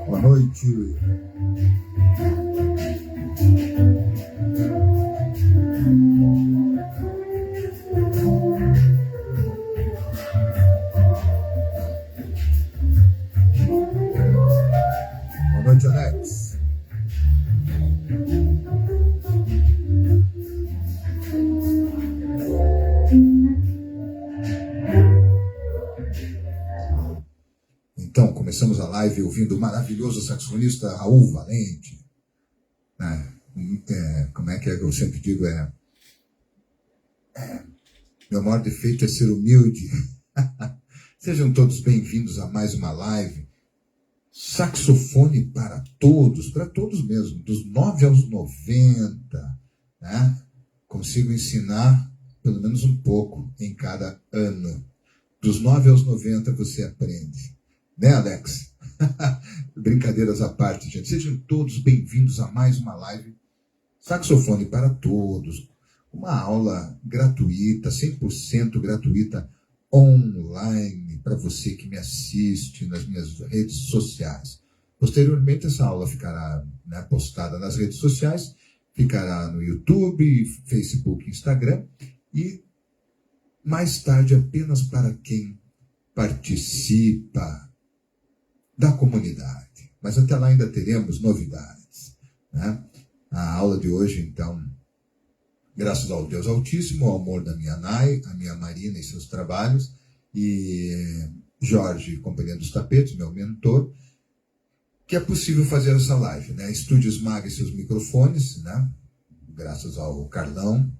Boa noite. Boa noite, Alex. Então, começamos a live ouvindo o maravilhoso saxofonista Raul Valente. Como é que eu sempre digo? Meu maior defeito é ser humilde. Sejam todos bem-vindos a mais uma live. Saxofone para todos mesmo, dos 9 aos 90. Né? Consigo ensinar pelo menos um pouco em cada ano. Dos 9 aos 90 você aprende. Né, Alex? Brincadeiras à parte, gente. Sejam todos bem-vindos a mais uma live Saxofone para Todos. Uma aula gratuita, 100% gratuita, online, para você que me assiste nas minhas redes sociais. Posteriormente, essa aula ficará postada nas redes sociais, ficará no YouTube, Facebook, Instagram, e mais tarde apenas para quem participa da comunidade. Mas até lá ainda teremos novidades. Né? A aula de hoje, então, graças ao Deus Altíssimo, ao amor da minha Nai, a minha Marina e seus trabalhos, e Jorge, companhia dos tapetes, meu mentor, que é possível fazer essa live. Né? Estúdios Mag e seus microfones, né? Graças ao Carlão.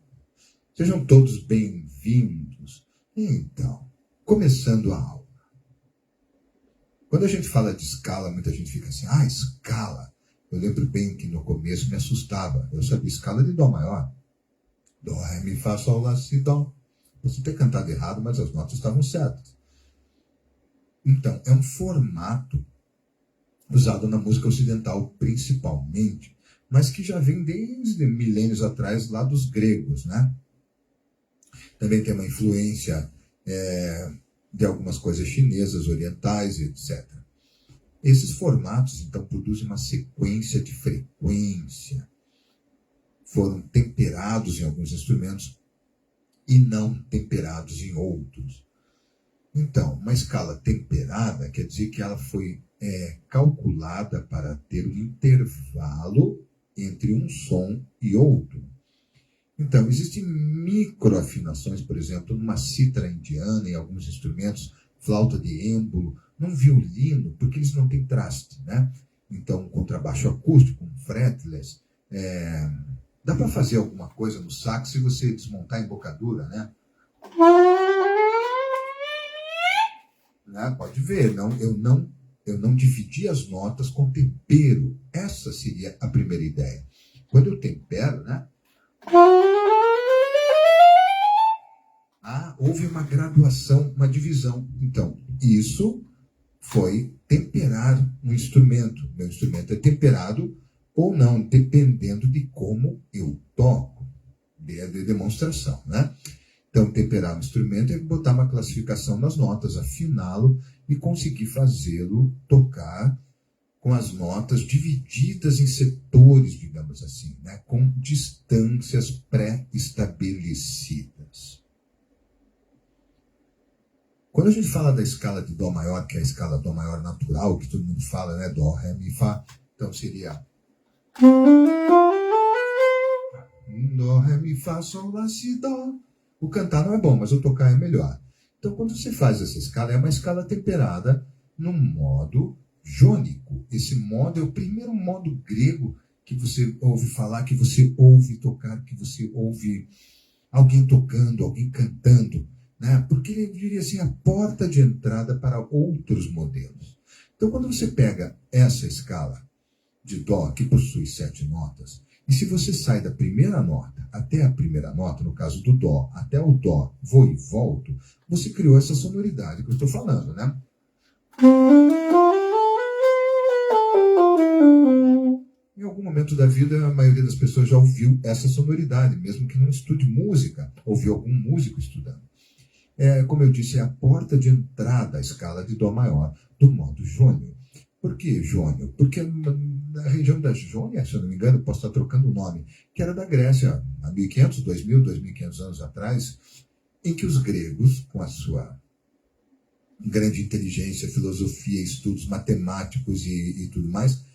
Sejam todos bem-vindos. Então, começando a aula. Quando a gente fala de escala, muita gente fica assim, escala. Eu lembro bem que no começo me assustava. Eu sabia escala de Dó maior. Dó, Ré, Mi, Fá, Sol, Lá, Si, Dó. Você ter cantado errado, mas as notas estavam certas. Então, é um formato usado na música ocidental principalmente, mas que já vem desde milênios atrás lá dos gregos, né? Também tem uma influência de algumas coisas chinesas, orientais, etc. Esses formatos, então, produzem uma sequência de frequência. Foram temperados em alguns instrumentos e não temperados em outros. Então, uma escala temperada quer dizer que ela foi calculada para ter um intervalo entre um som e outro. Então, existem microafinações, por exemplo, numa cítara indiana, em alguns instrumentos, flauta de êmbolo, num violino, porque eles não têm traste, né? Então, um contrabaixo acústico, um fretless, dá para fazer alguma coisa no sax se você desmontar a embocadura, né? Pode ver, eu não dividi as notas com tempero. Essa seria a primeira ideia. Quando eu tempero, né? Houve uma graduação, uma divisão. Então, isso foi temperar um instrumento. Meu instrumento é temperado ou não, dependendo de como eu toco, de demonstração, né? Então, temperar um instrumento é botar uma classificação nas notas, afiná-lo e conseguir fazê-lo tocar com as notas divididas em setores, digamos assim, né? Com distâncias pré-estabelecidas. Quando a gente fala da escala de Dó maior, que é a escala Dó maior natural, que todo mundo fala, né? Dó, Ré, Mi, Fá, então seria Dó, Ré, Mi, Fá, Sol, Lá, Si, Dó. O cantar não é bom, mas o tocar é melhor. Então, quando você faz essa escala, é uma escala temperada no modo jônico. Esse modo é o primeiro modo grego que você ouve falar, que você ouve tocar, que você ouve alguém tocando, alguém cantando, né? Porque ele diria assim, a porta de entrada para outros modelos. Então, quando você pega essa escala de Dó, que possui 7 notas, e se você sai da primeira nota até a primeira nota, no caso do Dó, até o Dó, vou e volto, você criou essa sonoridade que eu estou falando, né? Em algum momento da vida, a maioria das pessoas já ouviu essa sonoridade, mesmo que não estude música, ouviu algum músico estudando. Como eu disse, é a porta de entrada à escala de Dó maior do modo jônio. Por que jônio? Porque na região da Jônia, se eu não me engano, posso estar trocando o nome, que era da Grécia, há 1500, 2000, 2500 anos atrás, em que os gregos, com a sua grande inteligência, filosofia, estudos matemáticos e tudo mais,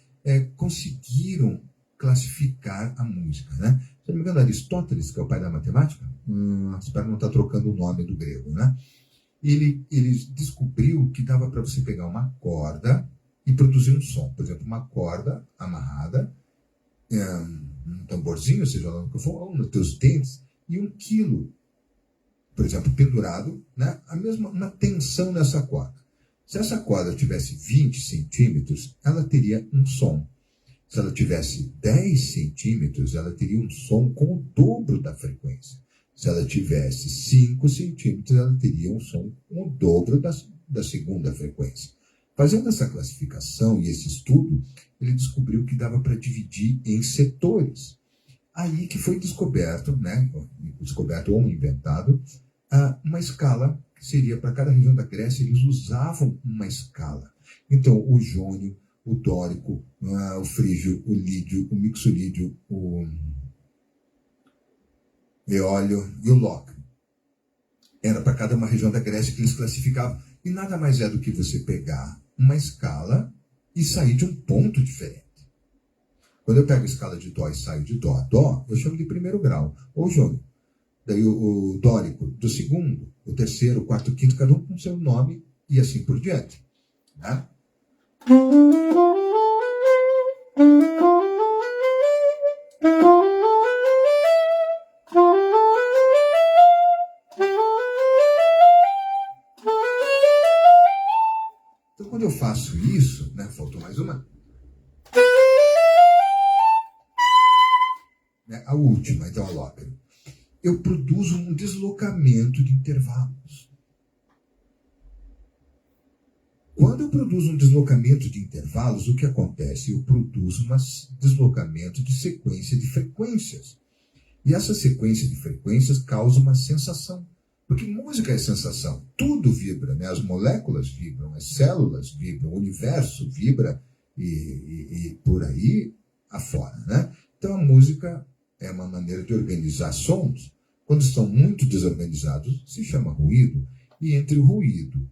conseguiram classificar a música, né? Se não me engano, Aristóteles, que é o pai da matemática, espero não estar trocando o nome do grego, né? Ele descobriu que dava para você pegar uma corda e produzir um som. Por exemplo, uma corda amarrada, um tamborzinho, seja lá no que for, ou nos teus dentes, e 1 quilo, por exemplo, pendurado, né? A mesma tensão nessa corda. Se essa corda tivesse 20 centímetros, ela teria um som. Se ela tivesse 10 centímetros, ela teria um som com o dobro da frequência. Se ela tivesse 5 centímetros, ela teria um som com o dobro da segunda frequência. Fazendo essa classificação e esse estudo, ele descobriu que dava para dividir em setores. Aí que foi descoberto, né, descoberto ou inventado, uma escala que seria para cada região da Grécia, eles usavam uma escala. Então, o jônio, o dórico, o frígio, o lídio, o mixolídio, o eólio e o lóquio. Era para cada uma região da Grécia que eles classificavam. E nada mais é do que você pegar uma escala e sair de um ponto diferente. Quando eu pego a escala de Dó e saio de Dó a Dó, eu chamo de primeiro grau, ou jônio. Daí o dórico do segundo, o terceiro, o quarto, o quinto, cada um com seu nome e assim por diante. Né? Então, quando eu faço isso, né, faltou mais uma. Né, a última, então, a lópera. Eu produzo um deslocamento de intervalos. Quando eu produzo um deslocamento de intervalos, o que acontece? Eu produzo um deslocamento de sequência de frequências. E essa sequência de frequências causa uma sensação. Porque música é sensação. Tudo vibra, né? As moléculas vibram, as células vibram, o universo vibra e por aí afora, né? Então a música é uma maneira de organizar sons. Quando estão muito desorganizados, se chama ruído. E entre o ruído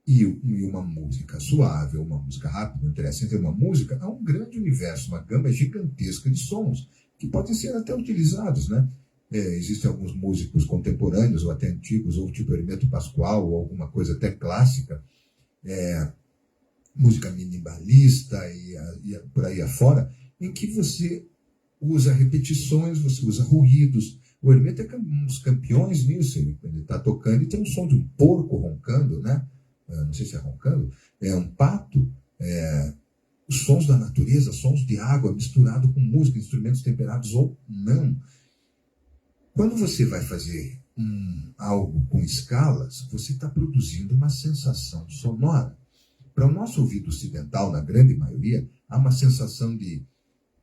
e uma música suave, ou uma música rápida, não interessa, entre uma música, há um grande universo, uma gama gigantesca de sons, que podem ser até utilizados, né? Existem alguns músicos contemporâneos, ou até antigos, ou tipo Hermeto Pascoal, ou alguma coisa até clássica, música minimalista e por aí afora, em que você usa repetições, você usa ruídos. O Hermeto é um dos campeões nisso. Ele está tocando e tem um som de um porco roncando, né? Não sei se é roncando, é um pato, os sons da natureza, sons de água misturado com música, instrumentos temperados ou não. Quando você vai fazer algo com escalas, você está produzindo uma sensação sonora. Para o nosso ouvido ocidental, na grande maioria, há uma sensação de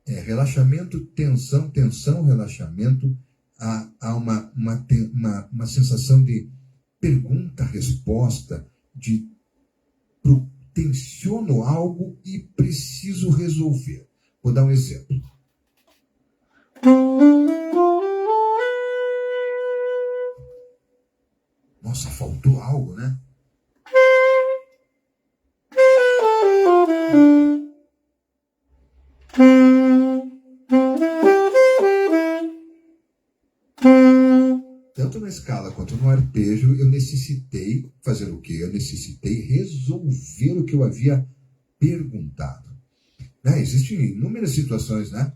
relaxamento, tensão, tensão, relaxamento. Há uma sensação de pergunta-resposta, de tensiono algo e preciso resolver. Vou dar um exemplo. Nossa, faltou algo, né? tanto na escala quanto no arpejo, eu necessitei fazer o quê? Eu necessitei resolver o que eu havia perguntado. Né? Existem inúmeras situações, né?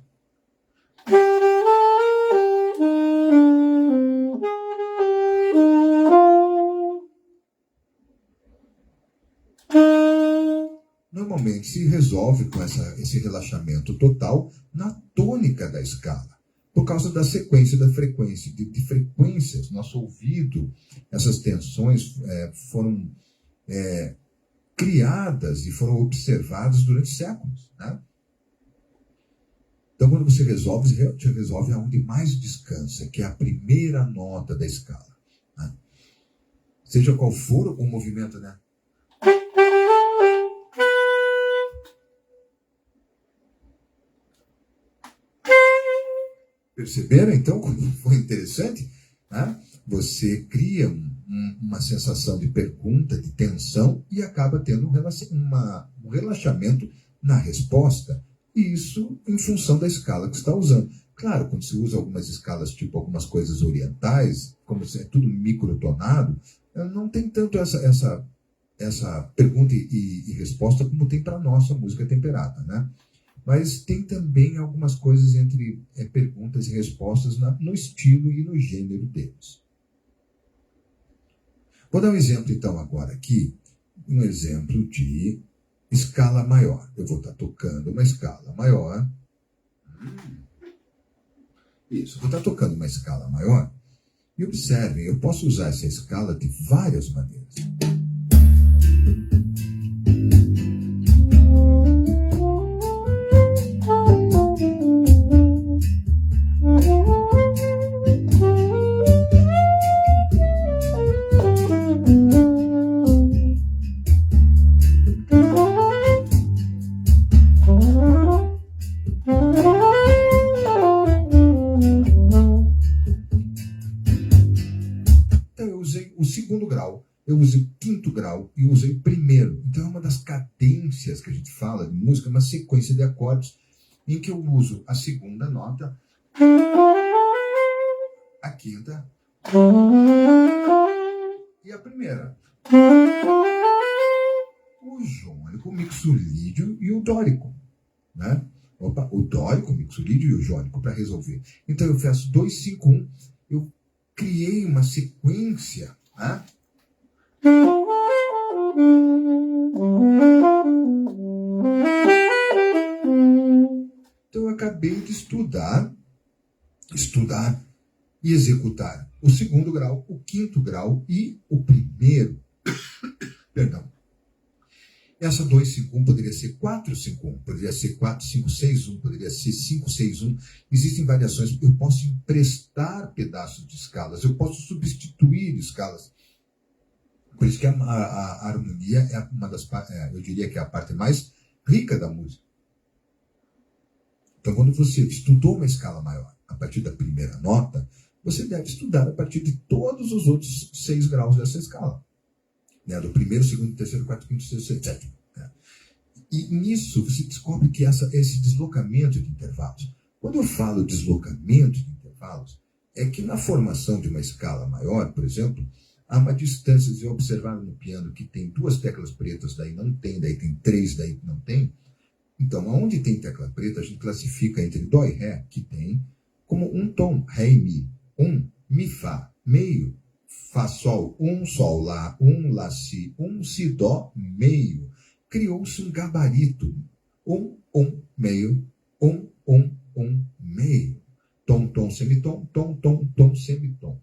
Normalmente se resolve com esse relaxamento total na tônica da escala, por causa da sequência da frequência, de frequências. Nosso ouvido, essas tensões foram criadas e foram observadas durante séculos. Né? Então, quando você resolve aonde mais descansa, que é a primeira nota da escala. Né? Seja qual for o movimento, né? Perceberam, então, como foi interessante? Né? Você cria uma sensação de pergunta, de tensão, e acaba tendo um relaxamento na resposta. E isso em função da escala que está usando. Claro, quando se usa algumas escalas, tipo algumas coisas orientais, como se é tudo microtonado, não tem tanto essa pergunta e resposta como tem para a nossa música temperada, né? Mas tem também algumas coisas entre perguntas e respostas no estilo e no gênero deles. Vou dar um exemplo, então, agora aqui, um exemplo de escala maior. Eu vou estar tocando uma escala maior. Isso, vou estar tocando uma escala maior. E observem, eu posso usar essa escala de várias maneiras. Eu usei o quinto grau e usei o primeiro. Então é uma das cadências que a gente fala de música, uma sequência de acordes em que eu uso a segunda nota, a quinta e a primeira. O jônico, o mixolídio e o dórico. Né? O dórico, o mixolídio e o jônico para resolver. Então eu faço 2, 5, 1. Eu criei uma sequência, né? Então eu acabei de estudar e executar o segundo grau, o quinto grau e o primeiro. Perdão. Essa 2-5-1 poderia ser 4-5-1, poderia ser 4-5-6-1, poderia ser 5-6-1. Existem variações. Eu posso emprestar pedaços de escalas, eu posso substituir escalas. Por isso que a harmonia é uma das, eu diria que é a parte mais rica da música. Então, quando você estudou uma escala maior a partir da primeira nota, você deve estudar a partir de todos os outros 6 graus dessa escala. Né? Do primeiro, segundo, terceiro, quarto, quinto, sexto, sétimo. Né? E nisso você descobre que esse deslocamento de intervalos. Quando eu falo deslocamento de intervalos, é que na formação de uma escala maior, por exemplo, há uma distância, se eu observar no piano que tem 2 teclas pretas, daí não tem, daí tem 3, daí não tem. Então, onde tem tecla preta, a gente classifica entre dó e ré, que tem, como um tom, ré e mi. Mi, fá, meio, fá, sol, lá, si, dó, meio. Criou-se um gabarito, meio, meio. Tom, semitom, tom, semitom.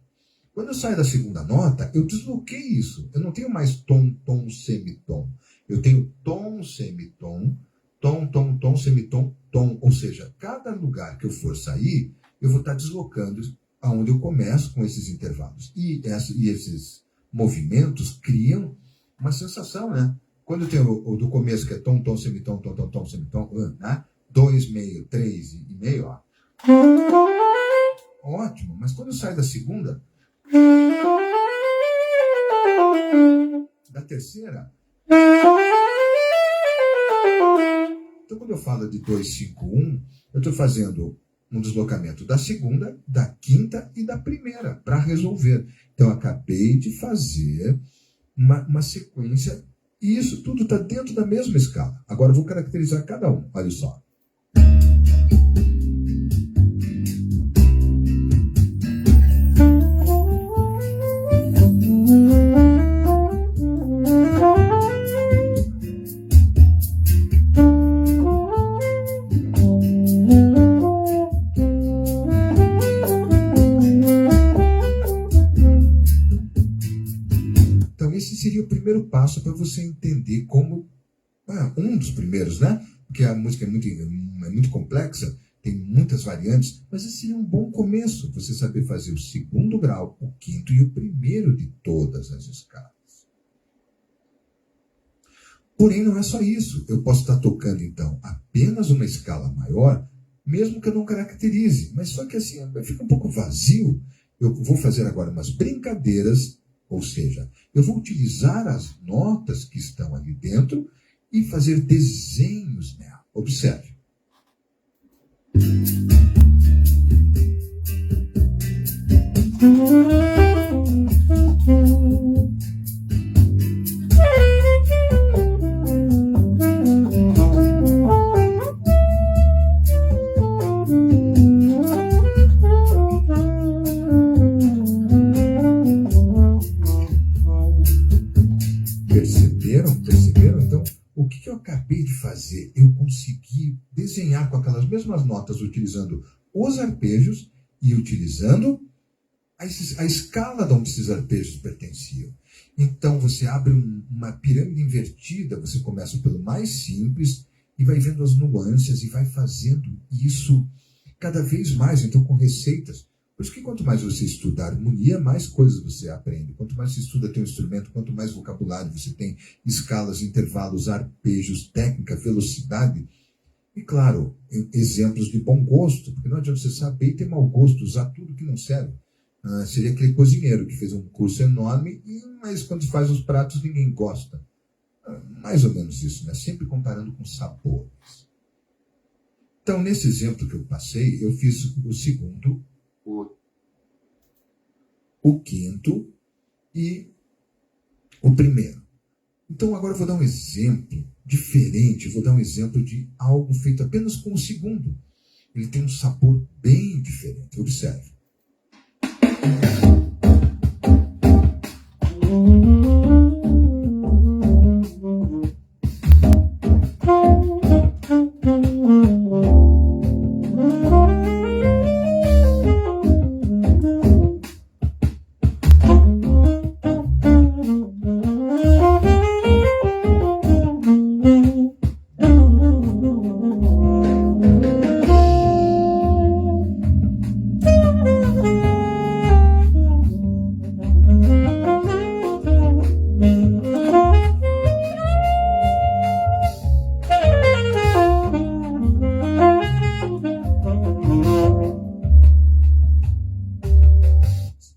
Quando eu saio da segunda nota, eu desloquei isso. Eu não tenho mais tom, semitom. Eu tenho tom, semitom, tom, semitom, tom. Ou seja, cada lugar que eu for sair, eu vou estar deslocando aonde eu começo com esses intervalos. E esses movimentos criam uma sensação, né? Quando eu tenho o do começo, que é tom, semitom, tom, semitom, né? 2, meio, 3 e meio, ó. Ótimo, mas quando eu saio da segunda, da terceira, então quando eu falo de 2, 5, 1, eu estou fazendo um deslocamento da segunda, da quinta e da primeira para resolver. Então, eu acabei de fazer uma sequência e isso tudo está dentro da mesma escala. Agora, eu vou caracterizar cada um. Olha só. Esse seria o primeiro passo para você entender como... um dos primeiros, né? Porque a música é muito complexa, tem muitas variantes, mas esse seria um bom começo, você saber fazer o segundo grau, o quinto e o primeiro de todas as escalas. Porém, não é só isso. Eu posso estar tocando, então, apenas uma escala maior, mesmo que eu não caracterize. Mas só que assim, fica um pouco vazio. Eu vou fazer agora umas brincadeiras. Ou seja, eu vou utilizar as notas que estão ali dentro e fazer desenhos nela. Observe. Perceberam? Então, o que eu acabei de fazer? Eu consegui desenhar com aquelas mesmas notas, utilizando os arpejos e utilizando a escala de onde esses arpejos pertenciam. Então, você abre uma pirâmide invertida, você começa pelo mais simples e vai vendo as nuances e vai fazendo isso cada vez mais, então com receitas. Por isso que quanto mais você estuda harmonia, mais coisas você aprende. Quanto mais você estuda teu instrumento, quanto mais vocabulário você tem, escalas, intervalos, arpejos, técnica, velocidade. E claro, exemplos de bom gosto, porque não adianta você saber e ter mau gosto, usar tudo que não serve. Seria aquele cozinheiro que fez um curso enorme, mas quando faz os pratos ninguém gosta. Mais ou menos isso, né? Sempre comparando com sabores. Então, nesse exemplo que eu passei, eu fiz o segundo, o quinto e o primeiro. Então agora eu vou dar um exemplo diferente, eu vou dar um exemplo de algo feito apenas com o segundo. Ele tem um sabor bem diferente, observe.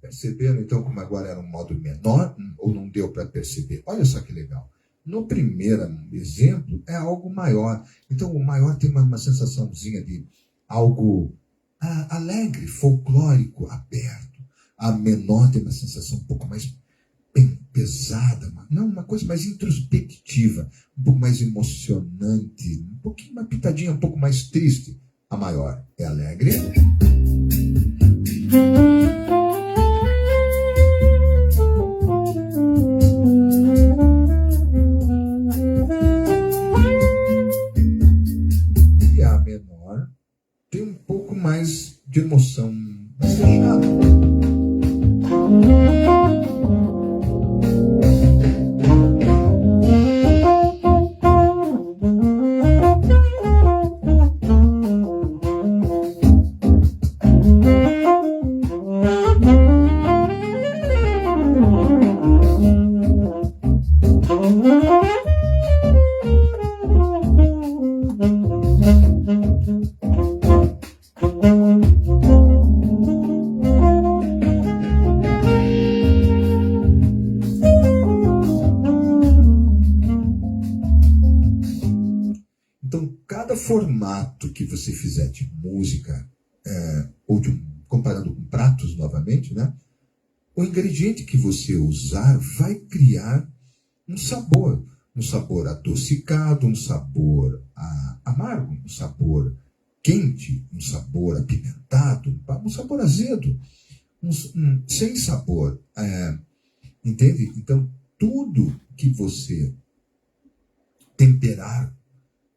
Perceberam então como agora era um modo menor ou não deu para perceber? Olha só que legal. No primeiro exemplo é algo maior. Então o maior tem uma sensaçãozinha de algo alegre, folclórico, aberto. A menor tem uma sensação um pouco mais bem pesada, uma coisa mais introspectiva, um pouco mais emocionante, uma pitadinha um pouco mais triste. A maior é alegre. E a menor tem um pouco mais de emoção, mais fechada. Então, cada formato que você fizer de música, comparando com pratos novamente, né? O ingrediente que você usar vai criar um sabor adocicado, um sabor amargo, um sabor quente, um sabor apimentado, um sabor azedo, sem sabor, entende? Então, tudo que você temperar,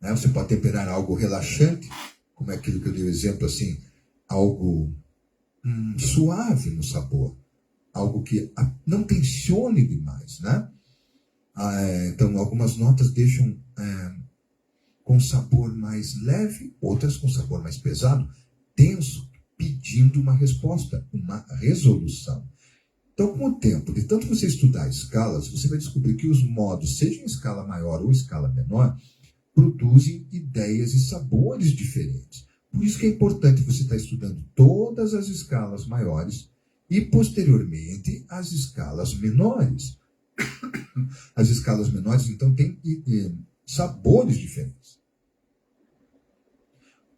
né? Você pode temperar algo relaxante, como é aquilo que eu dei o exemplo, assim, algo suave no sabor, algo que não tensione demais, né? Então, algumas notas deixam com sabor mais leve, outras com sabor mais pesado, denso, pedindo uma resposta, uma resolução. Então, com o tempo, de tanto você estudar escalas, você vai descobrir que os modos, seja em escala maior ou escala menor, produzem ideias e sabores diferentes. Por isso que é importante você estar estudando todas as escalas maiores e, posteriormente, as escalas menores. As escalas menores, então, têm sabores diferentes.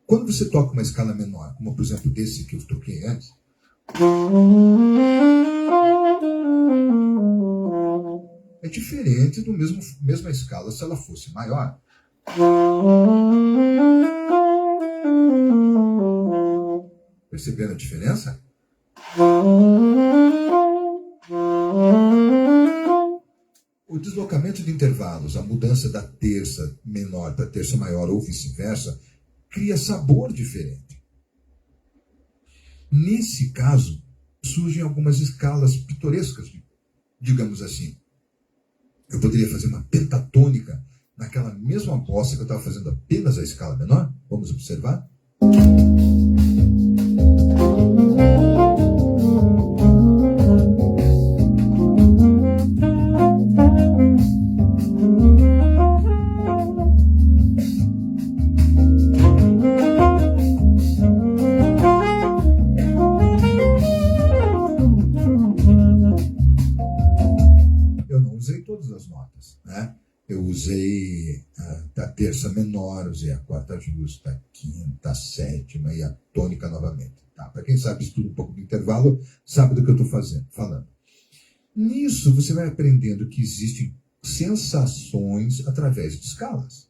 Quando você toca uma escala menor, como, por exemplo, desse que eu toquei antes, é diferente do mesma escala se ela fosse maior. Perceberam a diferença? O deslocamento de intervalos, a mudança da terça menor para terça maior ou vice-versa, cria sabor diferente. Nesse caso, surgem algumas escalas pitorescas, digamos assim. Eu poderia fazer uma pentatônica naquela mesma bossa que eu estava fazendo apenas a escala menor. Vamos observar? Eu usei a terça menor, usei a quarta justa, a quinta, a sétima e a tônica novamente. Tá? Para quem sabe estuda um pouco do intervalo, sabe do que eu estou falando. Nisso, você vai aprendendo que existem sensações através de escalas.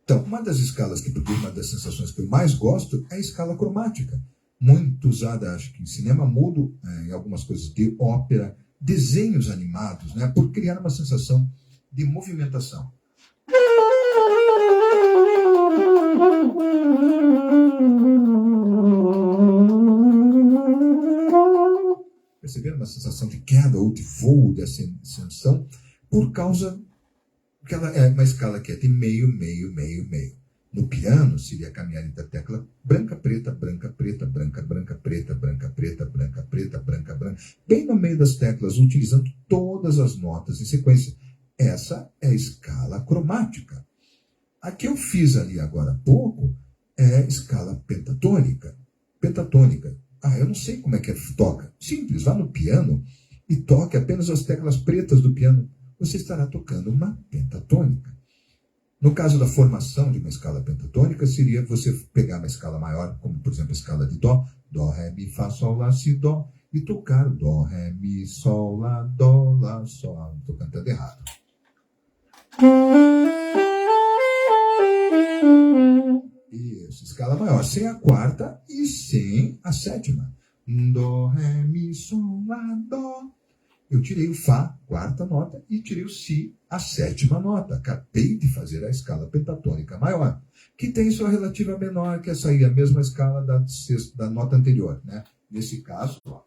Então, uma das escalas que produz uma das sensações que eu mais gosto é a escala cromática. Muito usada, acho que em cinema mudo, em algumas coisas de ópera, desenhos animados, né, por criar uma sensação de movimentação. Perceberam uma sensação de queda ou de voo, de ascensão, por causa que ela é uma escala que é de meio, meio, meio, meio. No piano, seria caminhar entre a tecla branca, preta, branca, preta, branca, branca, preta, branca, preta, branca, preta, branca, branca, bem no meio das teclas, utilizando todas as notas em sequência. Essa é a escala cromática. A que eu fiz ali agora há pouco é a escala pentatônica. Pentatônica. Eu não sei como é que toca. Simples, vá no piano e toque apenas as teclas pretas do piano. Você estará tocando uma pentatônica. No caso da formação de uma escala pentatônica, seria você pegar uma escala maior, como por exemplo a escala de Dó, Dó, Ré, Mi, Fá, Sol, Lá, Si, Dó, e tocar Dó, Ré, Mi, Sol, Lá, Dó, Lá, Sol. Estou cantando errado. Isso, escala maior, sem a quarta e sem a sétima. Dó, Ré, Mi, Sol, Lá, Dó. Eu tirei o Fá, quarta nota, e tirei o Si, a sétima nota. Acabei de fazer a escala pentatônica maior, que tem sua relativa menor, que essa aí, a mesma escala da nota anterior, né? Nesse caso, ó.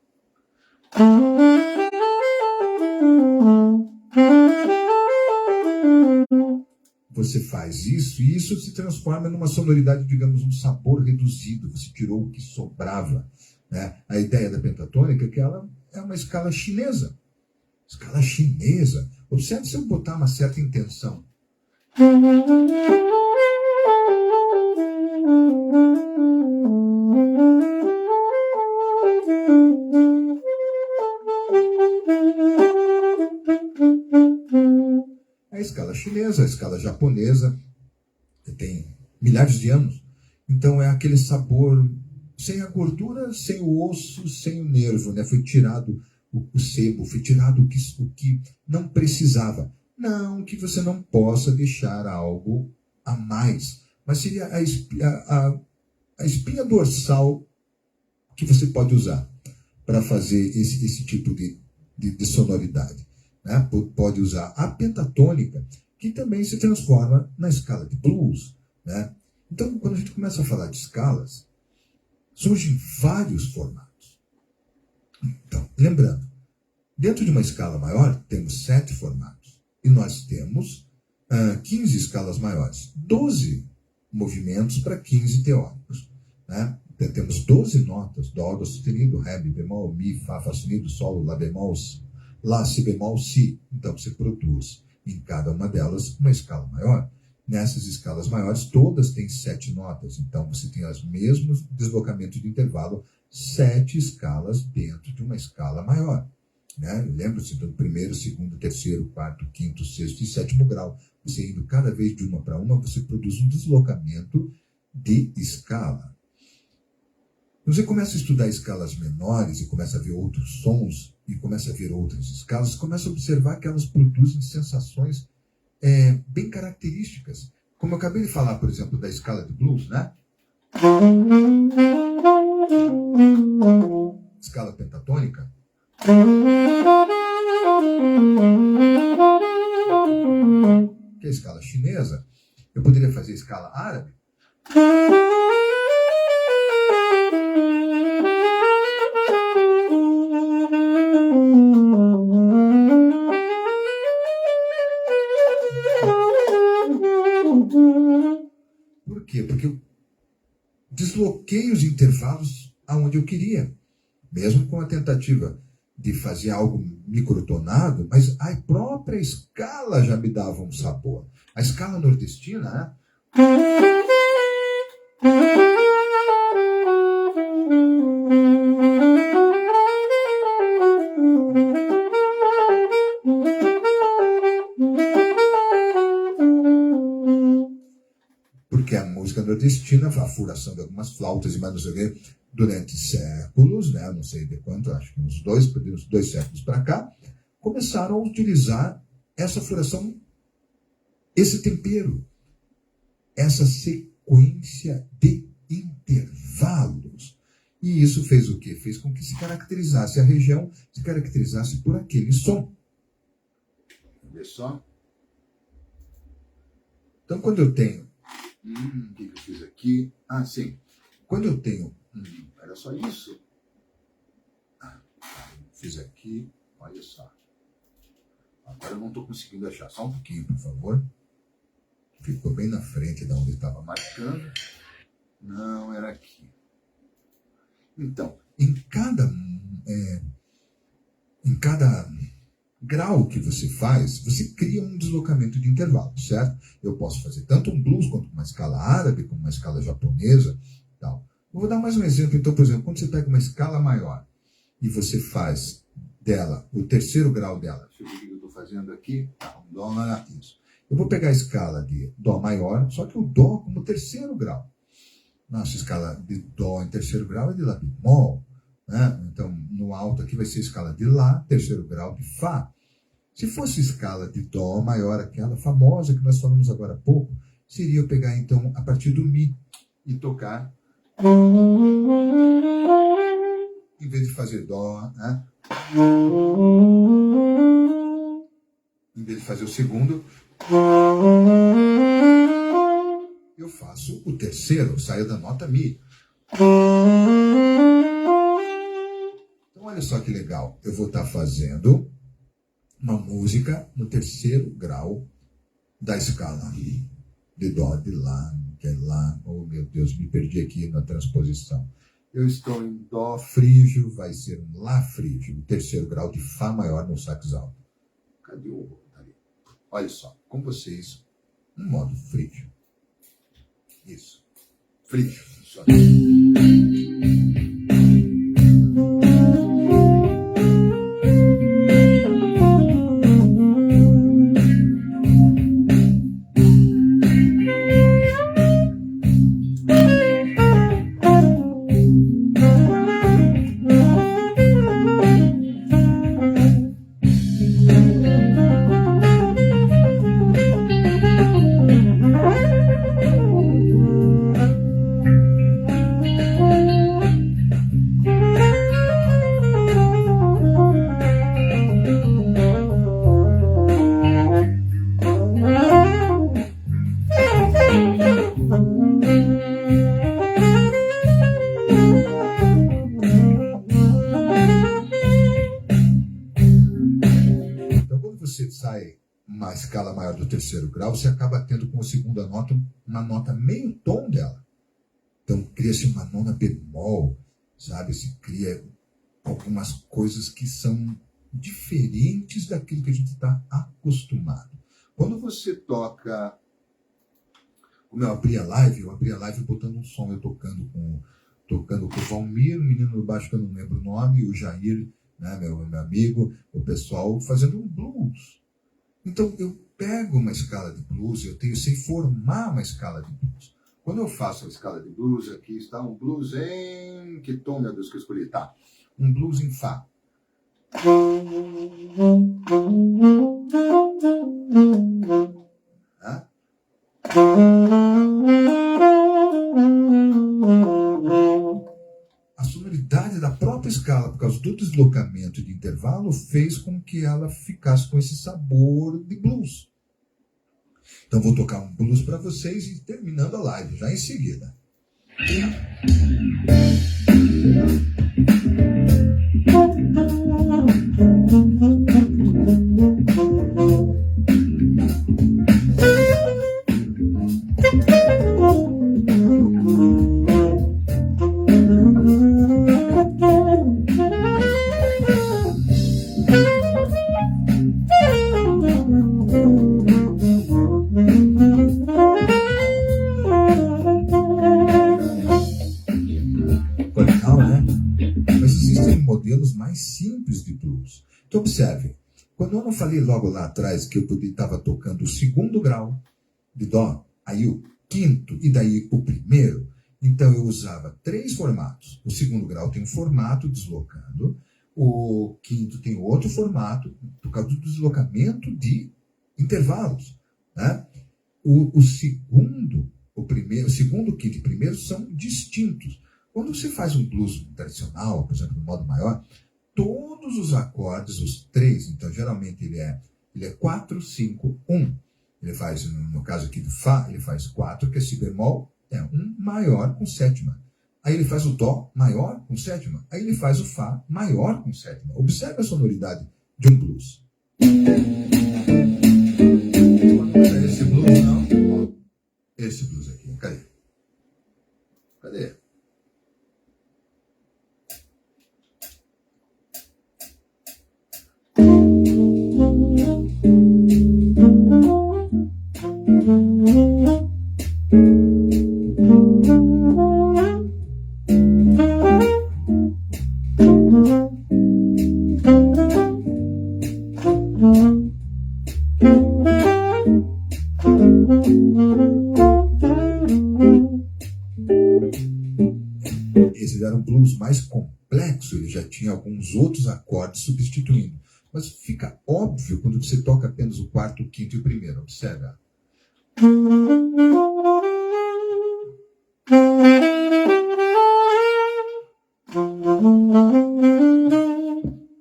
Você faz isso, e isso se transforma numa sonoridade, digamos, um sabor reduzido. Você tirou o que sobrava, né? A ideia da pentatônica é que ela é uma escala chinesa. Escala chinesa. Observe se eu botar uma certa intenção. A escala chinesa, a escala japonesa, que tem milhares de anos. Então é aquele sabor sem a gordura, sem o osso, sem o nervo, né? Foi tirado o sebo, foi tirado o que não precisava. Não que você não possa deixar algo a mais, mas seria a espinha dorsal que você pode usar para fazer esse tipo de sonoridade. Né? Pode usar a pentatônica, que também se transforma na escala de blues. Né? Então, quando a gente começa a falar de escalas, surgem vários formatos. Então, lembrando, dentro de uma escala maior, temos 7 formatos. E nós temos 15 escalas maiores. 12 movimentos para 15 teóricos. Né? Então, temos 12 notas: dó, dó sustenido, ré, mi bemol, mi, fá, fá sustenido, sol, lá bemol, lá, si bemol, si. Então você produz em cada uma delas uma escala maior. Nessas escalas maiores, todas têm 7 notas. Então você tem os mesmos deslocamentos de intervalo, 7 escalas dentro de uma escala maior. Né? Lembra-se do primeiro, segundo, terceiro, quarto, quinto, sexto e sétimo grau. Você indo cada vez de uma para uma, você produz um deslocamento de escala. Você começa a estudar escalas menores e começa a ver outros sons e começa a ver outras escalas, começa a observar que elas produzem sensações bem características. Como eu acabei de falar, por exemplo, da escala de blues, né? Escala pentatônica. Que é a escala chinesa. Eu poderia fazer a escala árabe. Por quê? Porque eu desloquei os intervalos aonde eu queria. Mesmo com a tentativa de fazer algo microtonado, mas a própria escala já me dava um sabor. A escala nordestina, né? Porque a música nordestina, a furação de algumas flautas e mais não sei o quê, durante séculos, né, não sei de quanto, acho que uns dois séculos para cá, começaram a utilizar essa furação, esse tempero, essa sequência de intervalos. E isso fez o quê? Fez com que se caracterizasse a região, se caracterizasse por aquele som. Vê só. Então, quando eu tenho... o que eu fiz aqui? Ah, sim. Quando eu tenho... era só isso? Fiz aqui, olha só. Agora eu não estou conseguindo achar. Só um pouquinho, por favor. Ficou bem na frente de onde estava marcando. Não, era aqui. Então, em cada grau que você faz, você cria um deslocamento de intervalo, certo? Eu posso fazer tanto um blues quanto uma escala árabe, como uma escala japonesa, tal. Eu vou dar mais um exemplo. Então, por exemplo, quando você pega uma escala maior e você faz dela, o terceiro grau dela, deixa eu ver o que eu estou fazendo aqui, um dó, isso. Eu vou pegar a escala de dó maior, só que o dó como terceiro grau. Nossa escala de dó em terceiro grau é de lá bemol, né? Então, no alto aqui vai ser a escala de lá, terceiro grau de fá. Se fosse escala de dó maior, aquela famosa que nós falamos agora há pouco, seria eu pegar então a partir do mi e tocar, em vez de fazer dó, né? Em vez de fazer o segundo, eu faço o terceiro, saio da nota mi. Então olha só que legal, eu vou estar fazendo uma música no terceiro grau da escala de dó, de lá, que é lá. Oh meu Deus, me perdi aqui na transposição. Eu estou em dó frígio, vai ser um lá frígio, o terceiro grau de fá maior no sax alto. Cadê o outro? Olha só, com vocês, um modo frígio. Isso, frígio. Só. você sai uma escala maior do terceiro grau, você acaba tendo como segunda nota uma nota meio tom dela. Então cria-se uma nona bemol, sabe? Se cria algumas coisas que são diferentes daquilo que a gente está acostumado. Quando você toca, como eu abri a live botando um som, eu tocando com o Valmir, o menino do baixo que eu não lembro o nome, e o Jair, né, meu amigo, o pessoal fazendo um blues. Então eu pego uma escala de blues, eu sei formar uma escala de blues. Quando eu faço a escala de blues, aqui está um blues em... Que tom, meu Deus, que eu escolhi? Tá, um blues em Fá. A sonoridade da própria escala, por causa do deslocamento de intervalo, fez com que ela ficasse com esse sabor de blues. Então vou tocar um blues para vocês e terminando a live, já em seguida. Então, observe, quando eu não falei logo lá atrás que eu estava tocando o segundo grau de Dó, aí o quinto e daí o primeiro, então eu usava 3 formatos. O segundo grau tem um formato deslocando, o quinto tem outro formato, por causa do deslocamento de intervalos. Né? O segundo, quinto e primeiro são distintos. Quando você faz um blues tradicional, por exemplo, no modo maior, todos os acordes, os 3, então geralmente ele é 4, 5, 1. Ele faz, no caso aqui do Fá, ele faz 4, que é Si bemol, é um maior com sétima. Aí ele faz o Dó maior com sétima. Aí ele faz o Fá maior com sétima. Observe a sonoridade de um blues. Não é esse blues, não. Esse blues aqui, cadê? Cadê? Esse era um blues mais complexo, ele já tinha alguns outros acordes substituindo. Mas fica óbvio quando você toca apenas o quarto, o quinto e o primeiro. Observa.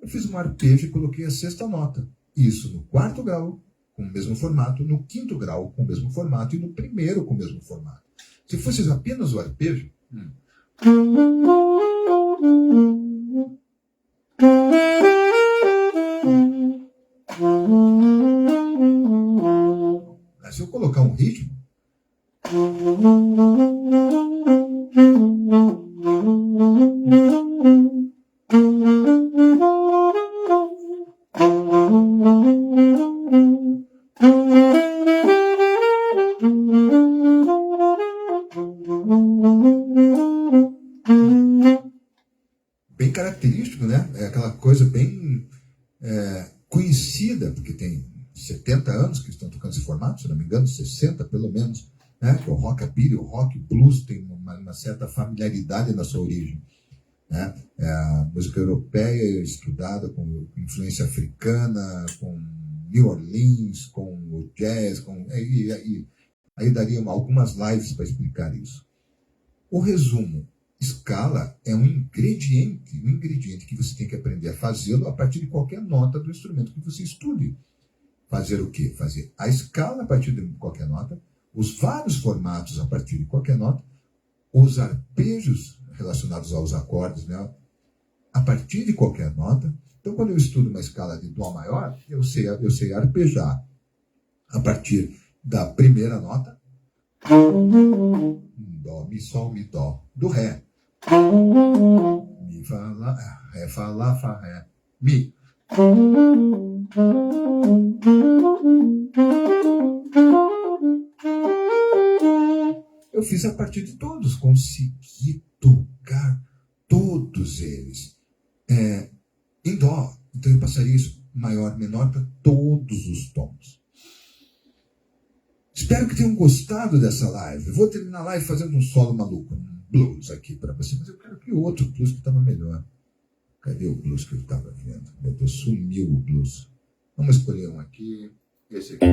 Eu fiz um arpejo e coloquei a sexta nota. Isso no quarto grau, com o mesmo formato, no quinto grau, com o mesmo formato, e no primeiro, com o mesmo formato. Se fosse apenas o arpejo... Mas se eu colocar um ritmo... Bem característico, né? É aquela coisa bem conhecida, porque tem 70 anos que estão tocando esse formato, se não me engano, 60 pelo menos, né? Que o rockabilly, o rock blues tem uma certa familiaridade na sua origem. Né? A música europeia estudada com influência africana, com New Orleans, com o jazz, aí daria algumas lives para explicar isso. O resumo: escala é um ingrediente que você tem que aprender a fazê-lo a partir de qualquer nota do instrumento que você estude. Fazer o quê? Fazer a escala a partir de qualquer nota, os vários formatos a partir de qualquer nota, os arpejos relacionados aos acordes, né, a partir de qualquer nota. Então, quando eu estudo uma escala de Dó maior, eu sei arpejar a partir da primeira nota, Dó, Mi, Sol, Mi, Dó, do Ré. Mi, Fá, Lá, Ré, Fá, Lá, Fá, Ré, Mi. Eu fiz a partir de todos, consegui tocar todos eles em Dó. Então eu passaria isso maior, menor para todos os tons. Espero que tenham gostado dessa live. Eu vou terminar a live fazendo um solo maluco, um blues aqui para você, mas eu quero que outro blues que estava melhor. Cadê o blues que eu estava vendo? Meu Deus, sumiu o blues. Vamos escolher um aqui. Esse aqui.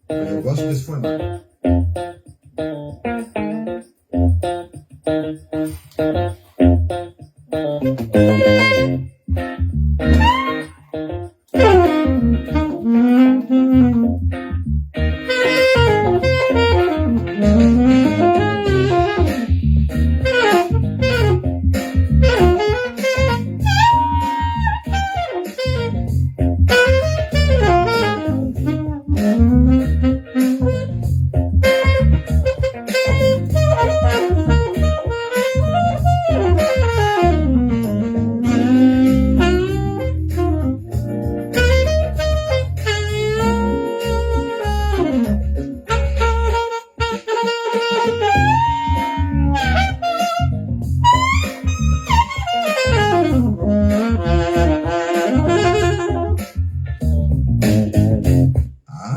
Eu gosto desse formato.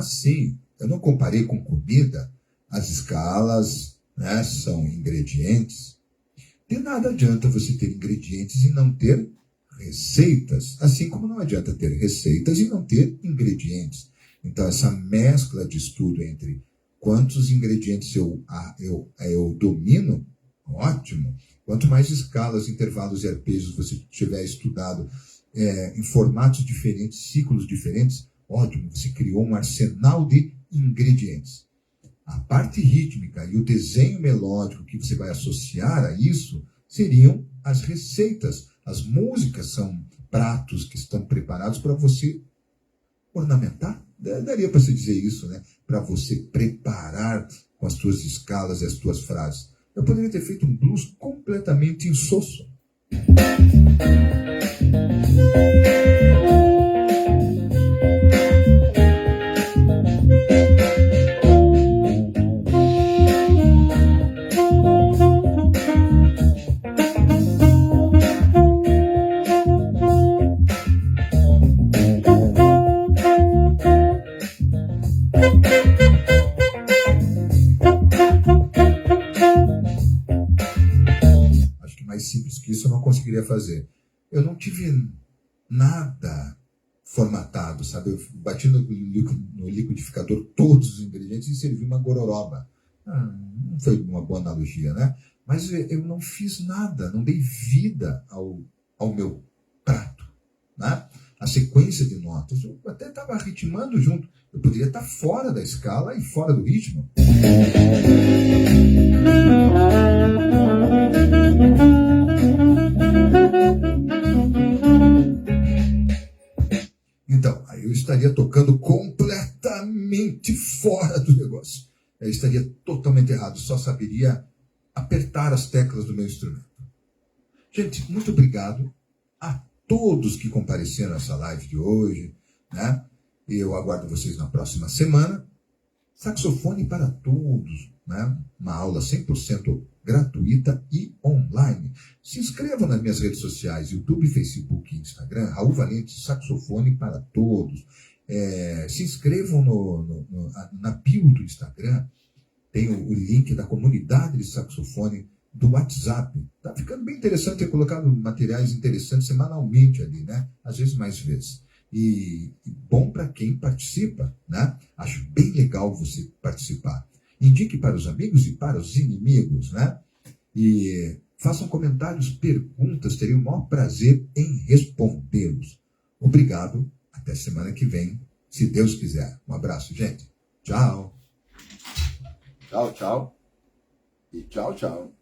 Sim, eu não comparei com comida, as escalas, né, são ingredientes. De nada adianta você ter ingredientes e não ter receitas, assim como não adianta ter receitas e não ter ingredientes. Então, essa mescla de estudo entre quantos ingredientes eu domino, ótimo. Quanto mais escalas, intervalos e arpejos você tiver estudado em formatos diferentes, ciclos diferentes, ótimo, você criou um arsenal de ingredientes. A parte rítmica e o desenho melódico que você vai associar a isso seriam as receitas. As músicas são pratos que estão preparados para você ornamentar. Daria para se dizer isso, né? Para você preparar com as suas escalas e as suas frases. Eu poderia ter feito um blues completamente insosso. Simples que isso eu não conseguiria fazer. Eu não tive nada formatado, sabe? Eu bati no liquidificador todos os ingredientes e servi uma gororoba. Não foi uma boa analogia, né? Mas eu não fiz nada, não dei vida ao meu prato, né? A sequência de notas, eu até estava ritmando junto. Eu poderia estar fora da escala e fora do ritmo. Então, aí eu estaria tocando completamente fora do negócio. Eu estaria totalmente errado, só saberia apertar as teclas do meu instrumento. Gente, muito obrigado a todos que compareceram a essa live de hoje, né? Eu aguardo vocês na próxima semana. Saxofone para todos, né? Uma aula 100% gratuita e online. Se inscrevam nas minhas redes sociais, YouTube, Facebook e Instagram, Raul Valente, Saxofone para Todos. Se inscrevam na bio do Instagram, tem o link da comunidade de saxofone do WhatsApp. Tá ficando bem interessante ter colocado materiais interessantes semanalmente ali, né? Às vezes mais vezes. E bom para quem participa, né? Acho bem legal você participar. Indique para os amigos e para os inimigos, né? E façam comentários, perguntas, terei o maior prazer em respondê-los. Obrigado, até semana que vem, se Deus quiser. Um abraço, gente. Tchau. Tchau, tchau. E tchau, tchau.